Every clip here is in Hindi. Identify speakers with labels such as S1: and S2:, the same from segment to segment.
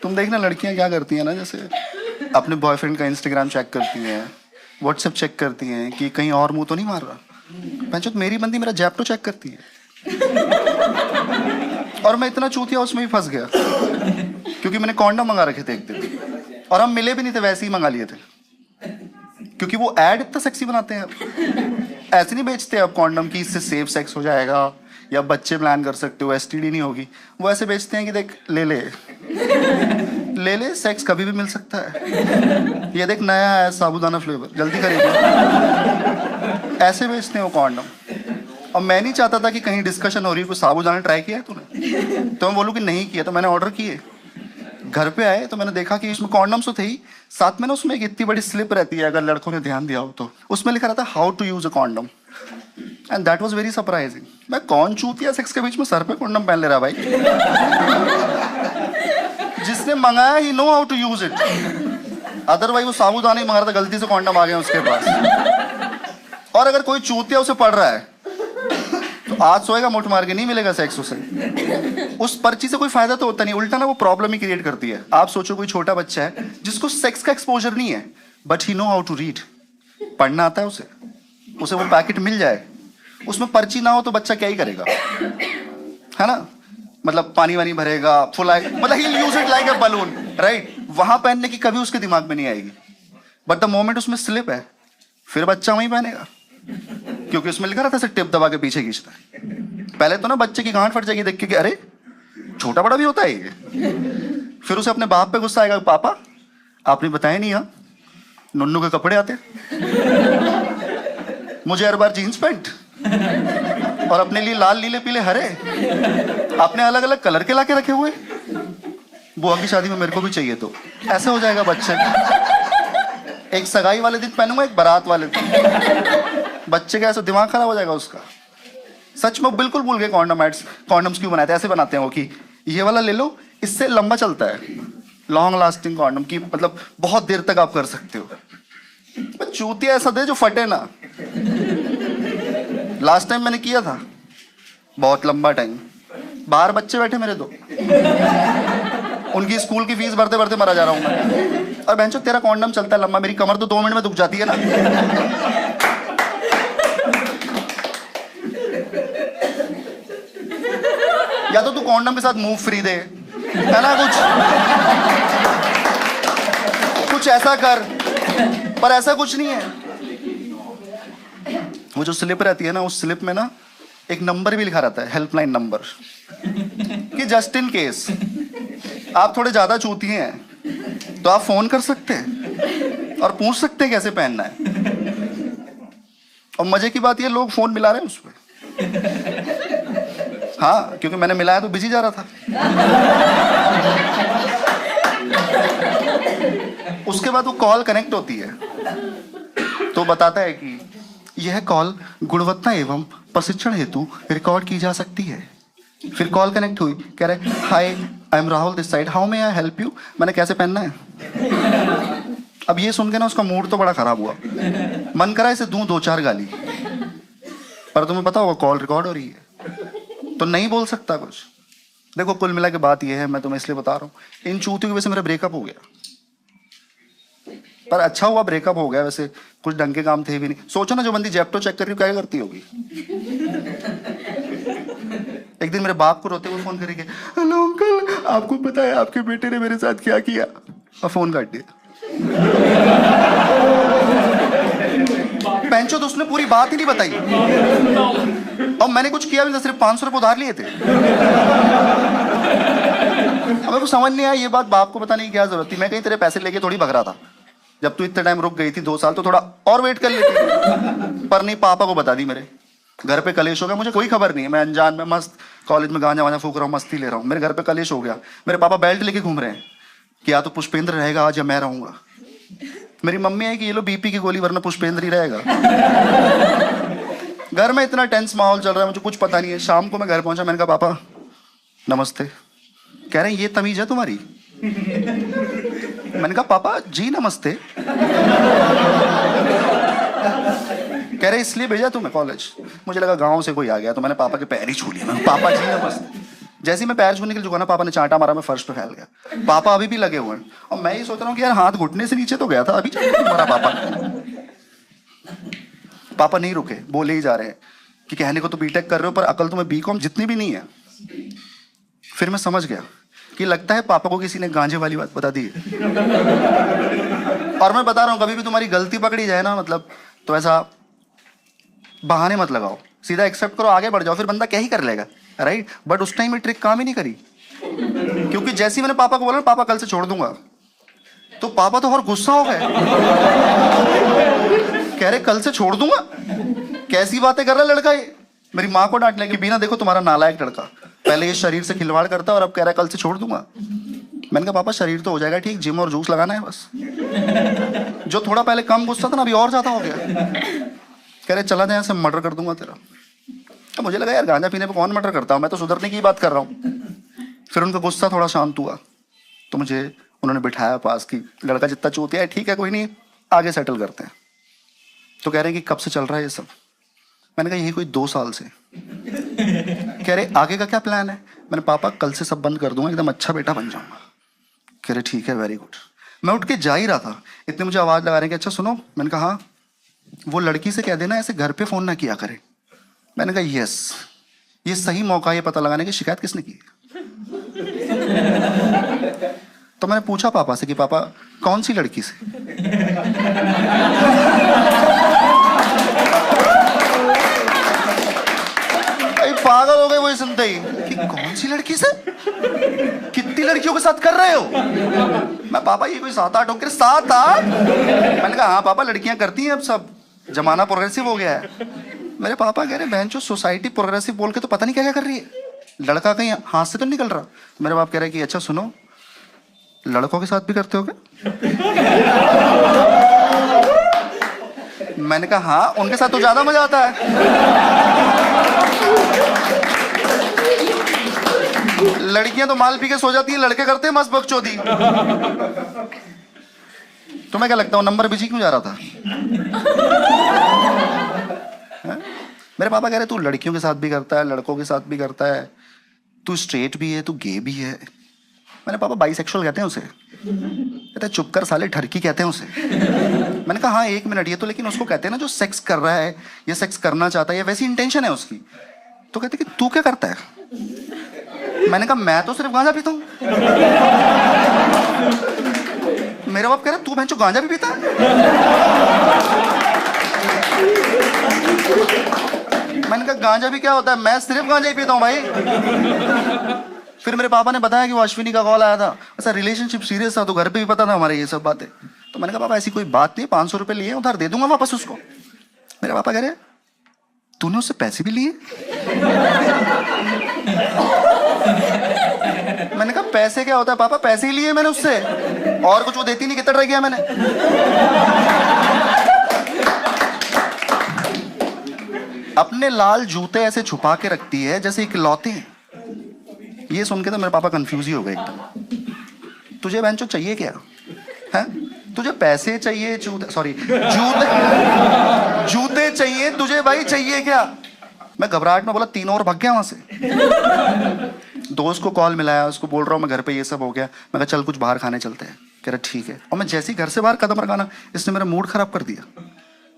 S1: तुम देखना लड़कियां क्या करती हैं ना, जैसे अपने बॉयफ्रेंड का इंस्टाग्राम चेक करती हैं, व्हाट्सएप चेक करती हैं कि कहीं और मुंह तो नहीं मार रहा। पंचो तो मेरी बंदी मेरा जैप्टो चेक करती है और मैं इतना चूतिया उसमें भी फंस गया क्योंकि मैंने कॉन्डम मंगा रखे थे एक दिन और हम मिले भी नहीं थे, वैसे ही मंगा लिए थे क्योंकि वो ऐड इतना सेक्सी बनाते हैं। ऐसे नहीं बेचते अब कॉन्डम की इससे सेफ सेक्स हो जाएगा या बच्चे प्लान कर सकते हो, एसटीडी नहीं होगी। वो ऐसे बेचते हैं कि देख ले ले सेक्स कभी भी मिल सकता है, ये देख नया है साबूदाना फ्लेवर, जल्दी खरीद। ऐसे बेचते हैं वो कॉन्डम। और मैं नहीं चाहता था कि कहीं डिस्कशन हो रही है कोई साबूदाना ट्राई किया है तूने, तो मैं बोलूँ कि नहीं किया, तो मैंने ऑर्डर किए। घर पे आए तो मैंने देखा कि इसमें कॉन्डम्स तो थे ही, साथ में ना उसमें एक इतनी बड़ी स्लिप रहती है, अगर लड़कों ने ध्यान दिया हो तो उसमें लिखा रहता है how to use a condom, and that was very surprising. मैं कौन चूतिया सेक्स के बीच में सर पे कॉन्डम पहन ले रहा भाई। जिसने मंगाया he know how to use it, otherwise वो साबूदाना ही मंगा रहा था, गलती से कॉन्डम आ गया उसके पास। और अगर कोई चूतिया उसे पढ़ रहा है तो आज सोएगा मुठ मार के, नहीं मिलेगा सेक्स उसे। उस पर्ची से कोई फायदा तो होता नहीं, उल्टा ना वो प्रॉब्लम ही क्रिएट करती है। आप सोचो कोई छोटा बच्चा है जिसको सेक्स का एक्सपोजर नहीं है but he know how to read, पढ़ना आता है उसे वो पैकेट मिल जाए, उसमें पर्ची ना हो तो बच्चा क्या ही करेगा, है ना। मतलब पानी वानी भरेगा, फुलाएगा, मतलब he use it like a balloon, right. वहां पहनने की कभी उसके दिमाग में नहीं आएगी, बट द मोमेंट उसमें स्लिप है फिर बच्चा वहीं पहनेगा क्योंकि उसमें लिखा रहता है टिप दबा के पीछे खींचता है। पहले तो ना बच्चे की गांठ फट जाएगी देख के कि अरे छोटा बड़ा भी होता है ये। फिर उसे अपने बाप पे गुस्सा आएगा, पापा आपने बताया नहीं, यहाँ नुन्नू के कपड़े आते मुझे हर बार जीन्स पैंट और अपने लिए लाल नीले पीले हरे आपने अलग अलग कलर के लाके रखे हुए, बुआ की शादी में मेरे को भी चाहिए। तो ऐसे हो जाएगा बच्चे, एक सगाई वाले दिन पहनूंगा एक बारात वाले दिन, बच्चे का ऐसा दिमाग खराब हो जाएगा उसका। सच में बिल्कुल भूल गए कॉन्डम एड्स। कॉन्डम्स क्यों बनाते हैं, ऐसे बनाते हैं वो कि ये वाला ले लो इससे लंबा चलता है, लॉन्ग लास्टिंग कॉन्डम की, मतलब बहुत देर तक आप कर सकते हो। चूतिया ऐसा दे जो फटे ना। लास्ट टाइम मैंने किया था बहुत लंबा टाइम, बाहर बच्चे बैठे मेरे दो, उनकी स्कूल की फीस भरते भरते मरा जा रहा हूं मैं, और बेंचो तेरा कॉन्डम चलता है लंबा, मेरी कमर तो 2 मिनट में दुख जाती है ना। या तो तू कॉन्डम के साथ मूव फ्री दे, है ना, कुछ ऐसा कर, पर ऐसा कुछ नहीं है। वो जो स्लिप रहती है ना, उस स्लिप में ना एक नंबर भी लिखा रहता है, हेल्पलाइन नंबर, कि जस्ट इन केस आप थोड़े ज्यादा चूती हैं तो आप फोन कर सकते हैं और पूछ सकते हैं कैसे पहनना है। और मजे की बात ये लोग फोन मिला रहे हैं उस पर। हाँ, क्योंकि मैंने मिलाया तो बिजी जा रहा था। उसके बाद वो कॉल कनेक्ट होती है तो बताता है कि यह कॉल गुणवत्ता एवं प्रशिक्षण हेतु रिकॉर्ड की जा सकती है। फिर कॉल कनेक्ट हुई, कह रहे hi I am Rahul this side, how may I help you. मैंने कैसे पहनना है। अब ये सुन के ना उसका मूड तो बड़ा खराब हुआ, मन करा इसे दूं 2-4 गाली, पर तुम्हें पता होगा कॉल रिकॉर्ड हो रही है तो नहीं बोल सकता कुछ। देखो कुल मिला के बात ये है, मैं तुम्हें इसलिए बता रहा हूँ, इन चूतियों की वजह से मेरा ब्रेकअप हो गया। पर अच्छा हुआ ब्रेकअप हो गया, वैसे कुछ ढंग के काम थे भी नहीं। सोचो ना जो बंदी जेप्टो चेक कर रही क्या करती होगी। एक दिन मेरे बाप को रोते हुए फोन करेंगे, हेलो अंकल आपको पता है आपके बेटे ने मेरे साथ क्या किया, और फोन काट दिया। पेंचो तो उसने पूरी बात ही नहीं बताई और मैंने कुछ किया भी नहीं, सिर्फ 500 रुपए उधार लिए थे। हमें को समझ नहीं आया ये बात बाप को बताने की क्या जरूरत थी। मैं कहीं तेरे पैसे लेके थोड़ी भग रहा था, जब तू इतने टाइम रुक गई थी 2 साल तो थोड़ा और वेट कर लेती। पर नहीं, पापा को बता दी। मेरे घर पे कलेश हो गया, मुझे कोई खबर नहीं है, मैं अनजान में मस्त कॉलेज में गांजा वांजा फूक रहा हूँ, मस्ती ले रहा हूँ। मेरे घर पे कलेश हो गया, मेरे पापा बेल्ट लेके घूम रहे हैं कि या तो पुष्पेंद्र रहेगा आज या मैं रहूंगा। मेरी मम्मी है कि ये लो बीपी की गोली वरना पुष्पेंद्र ही रहेगा। घर में इतना टेंस माहौल चल रहा है, मुझे कुछ पता नहीं है। शाम को मैं घर पहुंचा, मैंने कहा पापा नमस्ते। कह रहे हैं ये तमीज है तुम्हारी। मैंने कहा पापा जी नमस्ते। कह रहे इसलिए भेजा तुम्हें कॉलेज। मुझे लगा गांव से कोई आ गया तो मैंने पापा के पैर ही छू लिया। पापा जी नमस्ते। जैसे ही मैं पैर छूने के लिए झुका ना, पापा ने चांटा मारा, मैं फर्श पे फैल गया। पापा अभी भी लगे हुए हैं और मैं ये सोच रहा हूँ कि यार हाथ घुटने से नीचे तो गया था, अभी मारा पापा। पापा नहीं रुके, बोले ही जा रहे हैं कि कहने को तो बीटेक कर रहे हो पर अकल तुम्हें बीकॉम जितनी भी नहीं है। फिर मैं समझ गया कि लगता है पापा को किसी ने गांजे वाली बात बता दी है। और मैं बता रहा हूँ, कभी भी तुम्हारी गलती पकड़ी जाए ना, मतलब तो ऐसा बहाने मत लगाओ, सीधा एक्सेप्ट करो, आगे बढ़ जाओ, फिर बंदा क्या ही कर लेगा, राइट। बट उस टाइम में ट्रिक काम ही नहीं करी, क्योंकि जैसे ही मैंने पापा को बोला पापा कल से छोड़ दूंगा, तो पापा तो और गुस्सा हो गए। कह रहे कल से छोड़ दूंगा, कैसी बातें कर रहा है लड़का ये। मेरी माँ को डांट लेगी, बीना देखो तुम्हारा नालायक लड़का, पहले ये शरीर से खिलवाड़ करता और अब कह रहा है कल से छोड़ दूंगा। मैंने कहा पापा शरीर तो हो जाएगा ठीक, जिम और जूस लगाना है बस। जो थोड़ा पहले कम गुस्सा था ना, अभी और ज्यादा हो गया। कह रहे चला जाए, मर्डर कर दूंगा तेरा। तो मुझे लगा यार गांजा पीने पे कौन मर्डर करता हूँ, मैं तो सुधरने की बात कर रहा हूँ। फिर उनका गुस्सा थोड़ा शांत हुआ तो मुझे उन्होंने बिठाया पास की, लड़का जितना चूतिया है ठीक है, कोई नहीं, आगे सेटल करते हैं। तो कह रहे हैं कि कब से चल रहा है ये सब। मैंने कहा यही कोई 2 साल से। कह रहे आगे का क्या प्लान है। मैंने पापा कल से सब बंद कर दूंगा, एकदम अच्छा बेटा बन जाऊंगा। कह रहे ठीक है, वेरी गुड। मैं उठ के जा ही रहा था, इतने मुझे आवाज लगा रहे हैं कि अच्छा सुनो। मैंने कहा हाँ। वो लड़की से कह देना ऐसे घर पे फोन ना किया करे। मैंने कहा यस, ये सही मौका है ये पता लगाने की शिकायत किसने की। तो मैंने पूछा पापा से कि पापा कौन सी लड़की से। पागल हो गए वो सुनते ही कि कौन सी लड़की से, कितनी लड़कियों के साथ कर रहे हो। मैं पापा ये कोई 7-8 हो। 7-8। मैंने कहा हाँ पापा लड़कियां करती हैं अब, सब जमाना प्रोग्रेसिव हो गया है। मेरे पापा कह रहे बहन जो सोसाइटी प्रोग्रेसिव बोल के तो पता नहीं क्या क्या कर रही है, लड़का कहीं हाथ से तो निकल रहा। मेरे बाप कह रहे कि अच्छा सुनो, लड़कों के साथ भी करते हो क्या। मैंने कहा हाँ, उनके साथ तो ज्यादा मजा आता है। लड़कियां तो माल पी के सो जाती हैं, लड़के करते हैं मस्त बकचोदी। तुम्हें क्या लगता है नंबर बिजी क्यों जा रहा था। मेरे पापा कह रहे तू लड़कियों के साथ भी करता है, लड़कों के साथ भी करता है, तू स्ट्रेट भी है, तू गे भी है। मैंने पापा बाइसेक्सुअल कहते हैं उसे। कहते चुप कर साले, ठरकी कहते हैं उसे। मैंने कहा हाँ 1 मिनट, ये तो लेकिन उसको कहते हैं ना जो सेक्स कर रहा है या सेक्स करना चाहता है या वैसी इंटेंशन है उसकी। तो कहते कि तू क्या करता है। मैंने कहा मैं तो सिर्फ गांजा पीता हूँ। मेरा बाप कह रहा तू बहनचोद गांजा भी पीता है। मैंने कहा गांजा भी क्या होता है, मैं सिर्फ गांजा ही पीता हूँ भाई। फिर मेरे पापा ने बताया कि वो अश्विनी का कॉल आया था, ऐसा रिलेशनशिप सीरियस था, तो घर पे भी पता था हमारे ये सब बातें। तो मैंने कहा पापा ऐसी कोई बात नहीं, 500 रुपए लिए उधार दे दूंगा वापस उसको। मेरे पापा कह रहे तूने उससे पैसे भी लिए। मैंने कहा पैसे क्या होता है पापा, पैसे ही लिए मैंने उससे, और कुछ वो देती नहीं, कितना ट्राई किया मैंने। अपने लाल जूते ऐसे छुपा के रखती है जैसे इकलौते हैं। ये सुन के तो मेरे पापा कंफ्यूज ही हो गए एकदम। तुझे बहनचोद चाहिए क्या है, तुझे पैसे चाहिए, जूते चाहिए तुझे भाई, चाहिए क्या। मैं घबराहट में बोला 3 और भाग गया वहां से। दोस्त को कॉल मिलाया, उसको बोल रहा हूँ मैं घर पे ये सब हो गया। मैं कहा चल कुछ बाहर खाने चलते हैं। कह रहा ठीक है। और मैं जैसे ही घर से बाहर कदम रखाना, इसने मेरा मूड खराब कर दिया।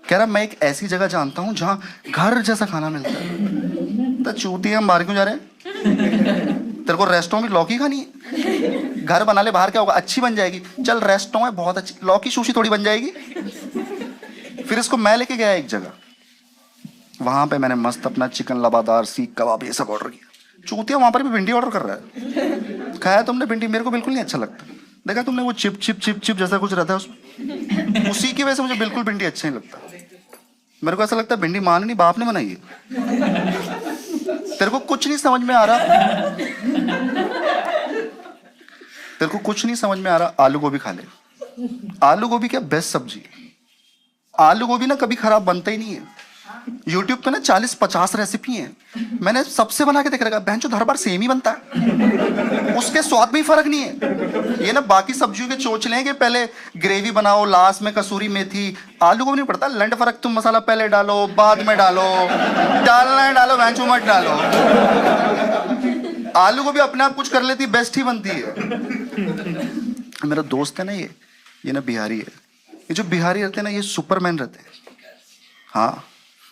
S1: कह रहा मैं एक ऐसी जगह जानता हूँ जहाँ घर जैसा खाना मिलता है। तो चूती हम बाहर क्यों जा रहे हैं, तेरे को रेस्टोरेंट में लौकी खानी है, घर बना ले, बाहर क्या होगा, अच्छी बन जाएगी। चल रेस्टोरेंट में बहुत अच्छी लौकी शूशी थोड़ी बन जाएगी। फिर इसको मैं लेके गया एक जगह, वहां पे मैंने मस्त अपना चिकन लबादार, सीख कबाब ये सब ऑर्डर किया। चूतिया वहां पर भी भिंडी ऑर्डर कर रहा है। खाया तुमने भिंडी, मेरे को बिल्कुल नहीं अच्छा लगता। देखा तुमने वो चिप चिप चिप चिप जैसा कुछ रहता है उसमें, उसी की वजह से मुझे बिल्कुल भिंडी अच्छा नहीं लगता। मेरे को ऐसा लगता है भिंडी माँ ने नहीं बाप ने बनाई है। तेरे को कुछ नहीं समझ में आ रहा, तेरे को कुछ नहीं समझ में आ रहा, आलू गोभी खा ले। आलू गोभी क्या बेस्ट सब्जी। आलू गोभी ना कभी खराब बनता ही नहीं है। YouTube पे ना 40-50 रेसिपी हैं, मैंने सबसे बना के देख रखा, बहनचोद हर बार सेम ही बनता है, उसके स्वाद में ही फर्क नहीं है। ये ना बाकी सब्जियों के चोचले हैं कि पहले ग्रेवी बनाओ, लास्ट में कसूरी मेथी। आलू को नहीं पड़ता लंड फर्क, तुम मसाला पहले डालो बाद में डालो, डालना है डालो, बहनचोद मत डालो। आलू को भी अपने आप कुछ कर लेती, बेस्ट ही बनती है। मेरा दोस्त है ना, ये ना बिहारी है। ये जो बिहारी रहते हैं ना, ये सुपरमैन रहते हैं। हाँ,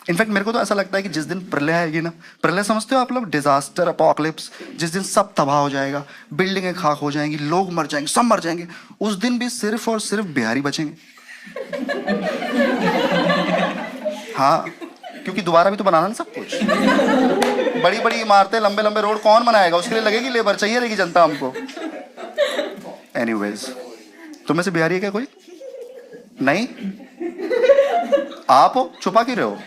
S1: इनफैक्ट मेरे को तो ऐसा लगता है कि जिस दिन प्रलय आएगी ना, प्रलय समझते हो आप लोग, डिजास्टर, अपोकलिप्स, जिस दिन सब तबाह हो जाएगा, बिल्डिंगें खाक हो जाएंगी, लोग मर जाएंगे, सब मर जाएंगे, उस दिन भी सिर्फ और सिर्फ बिहारी बचेंगे। हाँ, क्योंकि दोबारा भी तो बनाना ना सब कुछ। बड़ी बड़ी इमारतें, लंबे लंबे रोड कौन बनाएगा? उसके लिए लगेगी लेबर, चाहिए रहेगी जनता हमको। एनीवेज, तुम में से बिहारी है क्या कोई? नहीं? आप हो? छुपा क्यों रहे हो?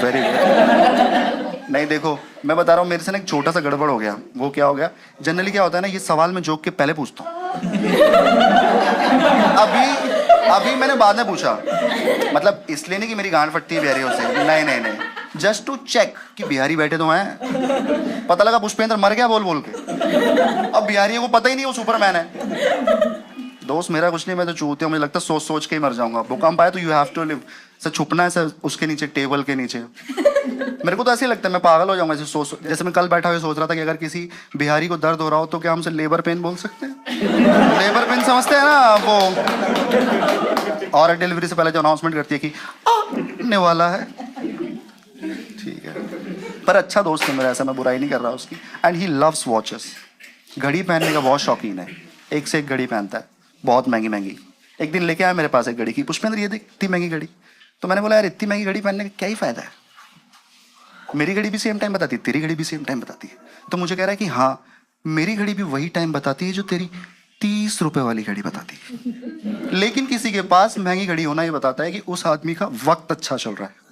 S1: Very good. नहीं देखो, मैं बता रहा हूँ, मेरे से ना एक छोटा सा गड़बड़ हो गया। वो क्या हो गया, जनरली क्या होता है ना, ये सवाल मैं जोक के पहले पूछता हूँ। अभी मैंने बाद में पूछा, मतलब इसलिए नहीं कि मेरी गांड फटती है बिहारियों से, नहीं नहीं नहीं, जस्ट टू चेक कि बिहारी बैठे तो हैं। पता लगा पुष्पेंद्र मर गया बोल बोल के। अब बिहारियों को पता ही नहीं वो सुपरमैन है। दोस्त मेरा कुछ नहीं, मैं तो चूतिया, मुझे लगता है सोच सोच के ही मर जाऊंगा। भूकंप आया तो you have to live, sir छुपना है सर उसके नीचे, टेबल के नीचे। मेरे को तो ऐसे ही लगता है, मैं पागल हो जाऊंगा ऐसे सोच। जैसे मैं कल बैठा हुआ सोच रहा था कि अगर किसी बिहारी को दर्द हो रहा हो तो क्या हमसे लेबर पेन बोल सकते हैं? लेबर पेन समझते हैं ना वो, और डिलीवरी से पहले जो अनाउंसमेंट करती है कि आने वाला है। ठीक है, पर अच्छा दोस्त है मेरा, ऐसा मैं बुराई नहीं कर रहा उसकी। एंड ही लव्स वॉचेस, घड़ी पहनने का बहुत शौकीन है, एक से एक घड़ी पहनता है, बहुत महंगी महंगी। एक दिन लेके आया मेरे पास एक घड़ी की, पुष्पेंद्र ये देख इतनी महंगी घड़ी। तो मैंने बोला यार इतनी महंगी घड़ी पहनने का क्या ही फायदा है, मेरी घड़ी भी सेम टाइम बताती है, तेरी घड़ी भी सेम टाइम बताती है। तो मुझे कह रहा है कि हाँ, मेरी घड़ी भी वही टाइम बताती है जो तेरी 30 रुपए वाली घड़ी बताती है। लेकिन किसी के पास महंगी घड़ी होना ये बताता है कि उस आदमी का वक्त अच्छा चल रहा है।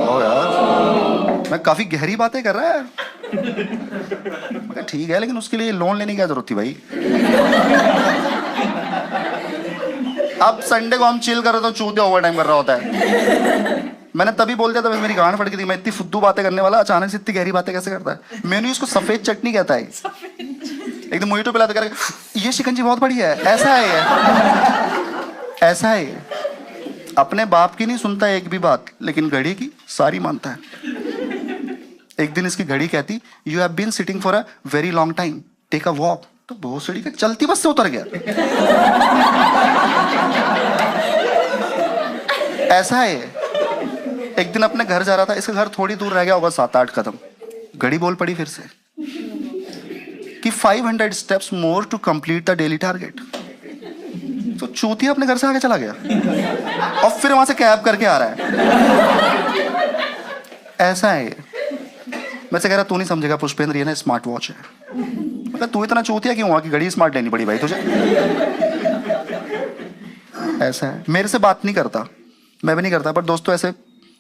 S1: ओ यार, मैं काफी गहरी बातें कर रहा है। मैं ठीक है, लेकिन उसके लिए लोन लेने की क्या जरूरत थी भाई? अब संडे को हम चिल कर रहे तो चूतिया ओवर टाइम कर रहा होता है। मैंने तभी बोल दिया था, मेरी गांड फट गई थी, मैं इतनी फुद्दू बातें करने वाला अचानक से इतनी गहरी बातें कैसे करता है? मैंने इसको सफेद चटनी कहता है। एकदम मोहितो पिलाते करके, ये शिकंजी बहुत बढ़िया है, ऐसा है ये, ऐसा है ये। अपने बाप की नहीं सुनता एक भी बात, लेकिन घड़ी की सारी मानता है। एक दिन इसकी घड़ी कहती, you have been sitting for a very long time, take a walk. तो भोसड़ी का चलती बस से उतर गया। ऐसा है। एक दिन अपने घर जा रहा था, इसका घर थोड़ी दूर रह गया होगा 7-8 कदम। घड़ी बोल पड़ी फिर से कि 500 steps more to complete the daily target. तो चूतिया अपने घर से आगे चला गया और फिर वहां से कैब करके आ रहा है। ऐसा है। मैं से कह रहा तू नहीं समझेगा पुष्पेंद्र, ये ना स्मार्ट वॉच है। मतलब तू इतना चूतिया क्यों हुआ कि घड़ी स्मार्ट लेनी पड़ी भाई तुझे? ऐसा है। मेरे से बात नहीं करता, मैं भी नहीं करता, पर दोस्तों ऐसे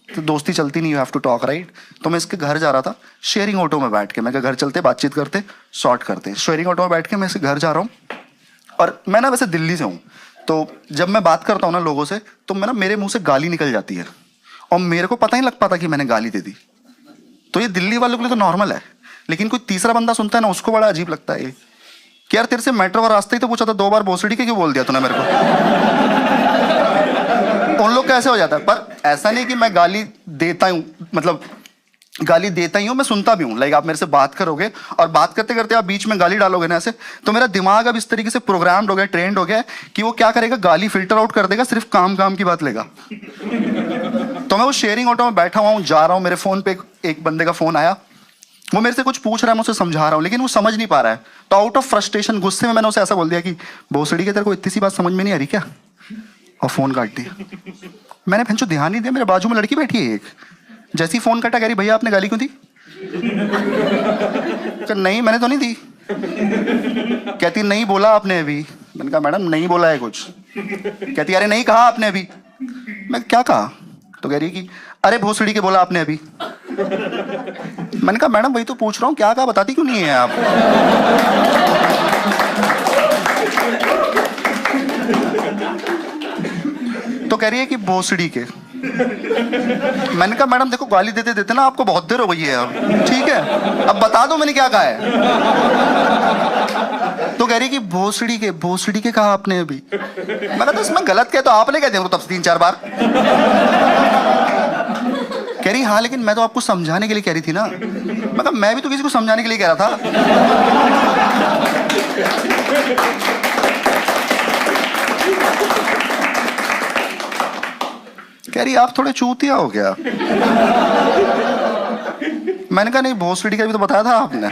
S1: तो दोस्ती चलती नहीं, you have to talk right. तो मैं इसके घर जा रहा था, शेयरिंग ऑटो में बैठ के, मैं घर चलते बातचीत करते शॉर्ट करते। शेयरिंग ऑटो में बैठ के मैं इसके घर जा रहा हूँ, और मैं ना वैसे दिल्ली से हूँ, तो जब मैं बात करता हूँ ना लोगों से, तो मैं ना मेरे मुंह से गाली निकल जाती है और मेरे को पता ही लग पाता कि मैंने गाली दे दी। तो ये दिल्ली वालों के लिए तो नॉर्मल है, लेकिन कोई तीसरा बंदा सुनता है ना, उसको बड़ा अजीब लगता है कि यार तेरे से मेट्रो का रास्ता ही तो पूछा था, 2 बार भोसड़ी के क्यों बोल दिया तूने मेरे को? उन लोग कैसे हो जाता है। पर ऐसा नहीं कि मैं गाली देता हूँ, मतलब गाली देता ही हूँ, मैं सुनता भी हूँ। लाइक आप मेरे से बात करोगे और बात करते करते आप बीच में गाली डालोगे ना ऐसे, तो मेरा दिमाग अब इस तरीके से प्रोग्राम्ड हो गया, ट्रेंड हो गया है कि वो क्या करेगा, गाली फिल्टर आउट कर देगा, सिर्फ काम काम की बात लेगा। तो मैं वो शेयरिंग ऑटो में बैठा हुआ हूँ, जा रहा हूँ, मेरे फोन पे एक बंदे का फोन आया, वो मेरे से कुछ पूछ रहा है, मैं उसे समझा रहा हूँ, लेकिन वो समझ नहीं पा रहा है। तो आउट ऑफ फ्रस्ट्रेशन, गुस्से में मैंने उसे ऐसा बोल दिया कि भोसड़ी के तेरे को इतनी सी बात समझ में नहीं आ रही क्या? और फोन काट दिया। मैंने भैंचो ध्यान नहीं दिया, मेरे बाजू में लड़की बैठी है एक, जैसी फोन काटा कह रही भैया आपने गाली क्यों दी? नहीं मैंने तो नहीं दी। कहती नहीं बोला आपने अभी। मैंने कहा मैडम नहीं बोला है कुछ। कहती अरे नहीं कहा आपने अभी। मैं क्या कहा? तो कह रही कि अरे भोसड़ी के बोला आपने अभी। मैंने कहा मैडम वही तो पूछ रहा हूँ, क्या कहा बताती क्यों नहीं है आप? तो कह रही है कि भोसड़ी के। मैंने कहा मैडम देखो गाली देते देते ना आपको बहुत देर हो गई है, अब ठीक है अब बता दो मैंने क्या कहा है। तो कह रही कि भोसड़ी के कहा आपने अभी। मैंने तो इसमें गलत कहा, तो आपने कह दिया तब 3-4 बार। कह रही हाँ लेकिन मैं तो आपको समझाने के लिए कह रही थी ना। मैं कहा मैं भी तो किसी को समझाने के लिए कह रहा था। कह रही आप थोड़े चूतिया हो गया। मैंने कहा नहीं भोसड़ी का भी तो बताया था आपने।